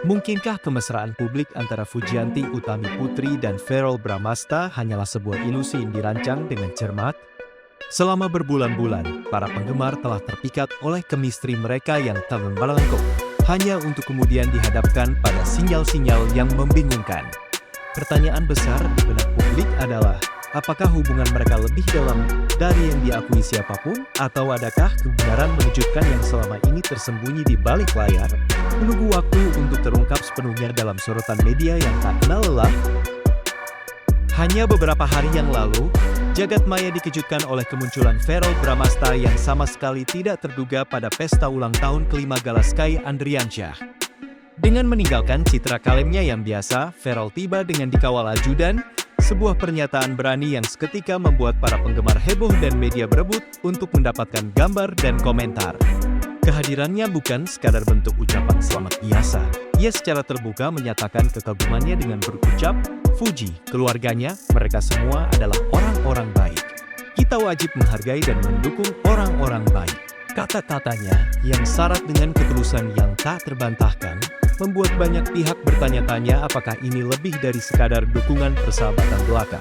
Mungkinkah kemesraan publik antara Fujianti Utami Putri dan Verrell Bramasta hanyalah sebuah ilusi yang dirancang dengan cermat? Selama berbulan-bulan, para penggemar telah terpikat oleh kemistri mereka yang tak membelengkuk, hanya untuk kemudian dihadapkan pada sinyal-sinyal yang membingungkan. Pertanyaan besar di benak publik adalah, apakah hubungan mereka lebih dalam dari yang diakui siapapun? Atau adakah kebenaran mengejutkan yang selama ini tersembunyi di balik layar, menunggu waktu untuk terungkap sepenuhnya dalam sorotan media yang tak kenal lelah? Hanya beberapa hari yang lalu, jagat maya dikejutkan oleh kemunculan Verrell Bramasta yang sama sekali tidak terduga pada pesta ulang tahun kelima Gala Sky Andriansyah. Dengan meninggalkan citra kalemnya yang biasa, Verrell tiba dengan dikawal ajudan, sebuah pernyataan berani yang seketika membuat para penggemar heboh dan media berebut untuk mendapatkan gambar dan komentar. Kehadirannya bukan sekadar bentuk ucapan selamat biasa. Ia secara terbuka menyatakan kekagumannya dengan berucap, Fuji, keluarganya, mereka semua adalah orang-orang baik. Kita wajib menghargai dan mendukung orang-orang baik. Kata-katanya yang syarat dengan ketulusan yang tak terbantahkan, membuat banyak pihak bertanya-tanya apakah ini lebih dari sekadar dukungan persahabatan belaka.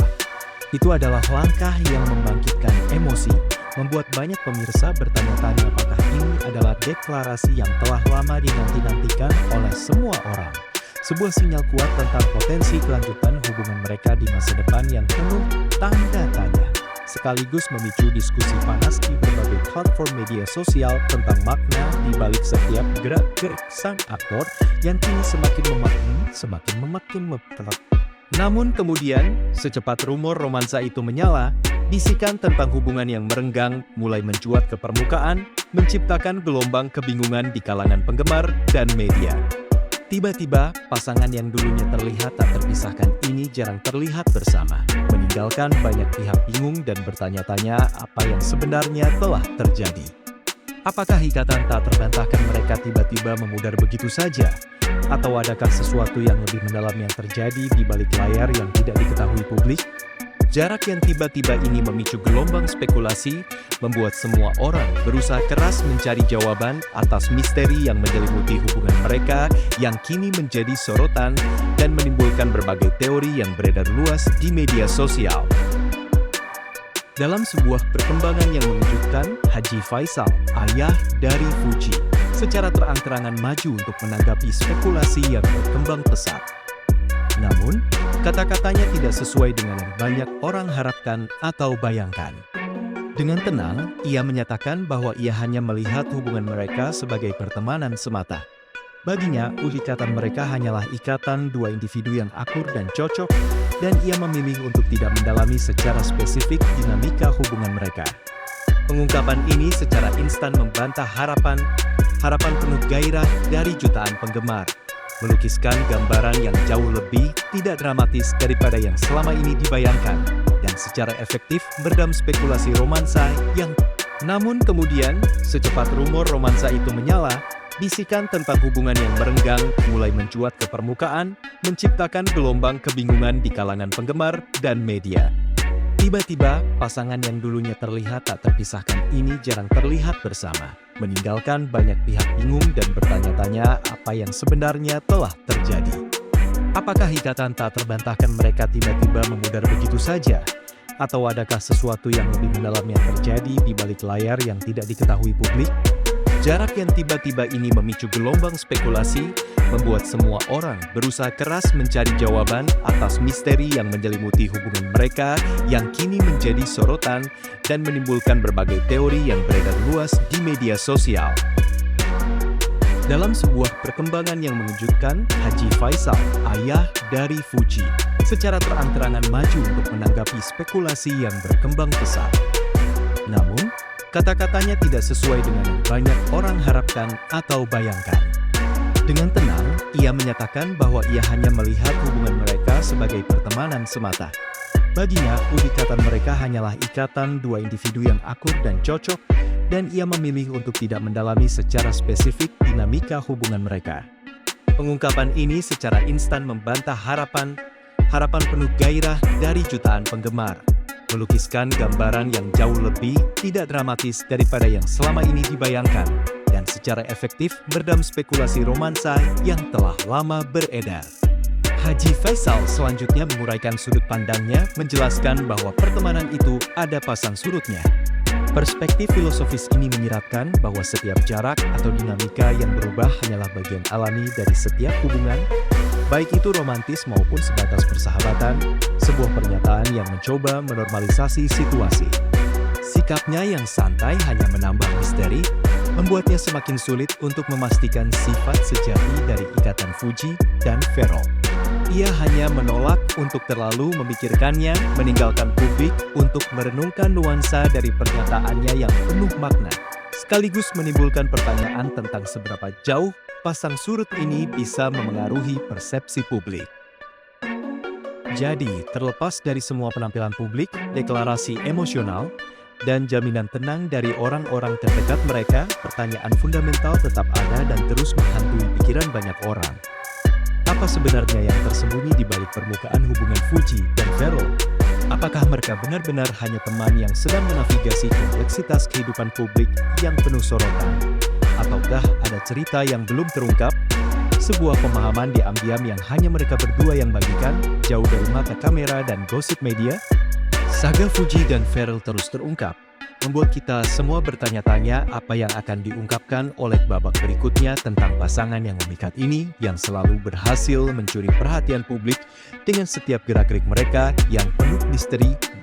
Itu adalah langkah yang membangkitkan emosi, membuat banyak pemirsa bertanya-tanya apakah ini adalah deklarasi yang telah lama dinanti-nantikan oleh semua orang. Sebuah sinyal kuat tentang potensi kelanjutan hubungan mereka di masa depan yang penuh tanda tanya, sekaligus memicu diskusi panas di berbagai platform media sosial tentang makna di balik setiap gerak-gerik sang aktor yang kini semakin memperketat. Namun kemudian, secepat rumor romansa itu menyala, bisikan tentang hubungan yang merenggang mulai mencuat ke permukaan, menciptakan gelombang kebingungan di kalangan penggemar dan media. Tiba-tiba, pasangan yang dulunya terlihat tak terpisahkan ini jarang terlihat bersama, meninggalkan banyak pihak bingung dan bertanya-tanya apa yang sebenarnya telah terjadi. Apakah ikatan tak terbantahkan mereka tiba-tiba memudar begitu saja? Atau adakah sesuatu yang lebih mendalam yang terjadi di balik layar yang tidak diketahui publik? Jarak yang tiba-tiba ini memicu gelombang spekulasi, membuat semua orang berusaha keras mencari jawaban atas misteri yang menyelimuti hubungan mereka yang kini menjadi sorotan dan menimbulkan berbagai teori yang beredar luas di media sosial. Dalam sebuah perkembangan yang mengejutkan, Haji Faisal, ayah dari Fuji, secara terang-terangan maju untuk menanggapi spekulasi yang berkembang pesat. Namun, kata-katanya tidak sesuai dengan yang banyak orang harapkan atau bayangkan. Dengan tenang, ia menyatakan bahwa ia hanya melihat hubungan mereka sebagai pertemanan semata. Baginya, ikatan mereka hanyalah ikatan dua individu yang akur dan cocok, dan ia memilih untuk tidak mendalami secara spesifik dinamika hubungan mereka. Pengungkapan ini secara instan membantah harapan penuh gairah dari jutaan penggemar, melukiskan gambaran yang jauh lebih tidak dramatis daripada yang selama ini dibayangkan, dan secara efektif meredam spekulasi romansa yang... Namun kemudian, secepat rumor romansa itu menyala, bisikan tentang hubungan yang merenggang mulai mencuat ke permukaan, menciptakan gelombang kebingungan di kalangan penggemar dan media. Tiba-tiba, pasangan yang dulunya terlihat tak terpisahkan ini jarang terlihat bersama, meninggalkan banyak pihak bingung dan bertanya-tanya apa yang sebenarnya telah terjadi. Apakah ikatan tak terbantahkan mereka tiba-tiba memudar begitu saja? Atau adakah sesuatu yang lebih mendalam yang terjadi di balik layar yang tidak diketahui publik? Jarak yang tiba-tiba ini memicu gelombang spekulasi, membuat semua orang berusaha keras mencari jawaban atas misteri yang menyelimuti hubungan mereka yang kini menjadi sorotan dan menimbulkan berbagai teori yang beredar luas di media sosial. Dalam sebuah perkembangan yang mengejutkan, Haji Faisal, ayah dari Fuji, secara terang-terangan maju untuk menanggapi spekulasi yang berkembang pesat. Namun, kata-katanya tidak sesuai dengan yang banyak orang harapkan atau bayangkan. Dengan tenang, ia menyatakan bahwa ia hanya melihat hubungan mereka sebagai pertemanan semata. Baginya, ikatan mereka hanyalah ikatan dua individu yang akur dan cocok, dan ia memilih untuk tidak mendalami secara spesifik dinamika hubungan mereka. Pengungkapan ini secara instan membantah harapan penuh gairah dari jutaan penggemar, melukiskan gambaran yang jauh lebih tidak dramatis daripada yang selama ini dibayangkan, dan dengan secara efektif meredam spekulasi romansa yang telah lama beredar. Haji Faisal selanjutnya menguraikan sudut pandangnya, menjelaskan bahwa pertemanan itu ada pasang surutnya. Perspektif filosofis ini menyiratkan bahwa setiap jarak atau dinamika yang berubah hanyalah bagian alami dari setiap hubungan, baik itu romantis maupun sebatas persahabatan, sebuah pernyataan yang mencoba menormalisasi situasi. Sikapnya yang santai hanya menambah misteri, membuatnya semakin sulit untuk memastikan sifat sejati dari ikatan Fuji dan Ferrell. Ia hanya menolak untuk terlalu memikirkannya, meninggalkan publik untuk merenungkan nuansa dari pernyataannya yang penuh makna, sekaligus menimbulkan pertanyaan tentang seberapa jauh pasang surut ini bisa memengaruhi persepsi publik. Jadi, terlepas dari semua penampilan publik, deklarasi emosional, dan jaminan tenang dari orang-orang terdekat mereka, pertanyaan fundamental tetap ada dan terus menghantui pikiran banyak orang. Apa sebenarnya yang tersembunyi di balik permukaan hubungan Fuji dan Ferrell? Apakah mereka benar-benar hanya teman yang sedang menavigasi kompleksitas kehidupan publik yang penuh sorotan? Ataukah ada cerita yang belum terungkap? Sebuah pemahaman diam-diam yang hanya mereka berdua yang bagikan, jauh dari mata kamera dan gosip media? Saga Fuji dan Ferrell terus terungkap, membuat kita semua bertanya-tanya apa yang akan diungkapkan oleh babak berikutnya tentang pasangan yang memikat ini yang selalu berhasil mencuri perhatian publik dengan setiap gerak-gerik mereka yang penuh misteri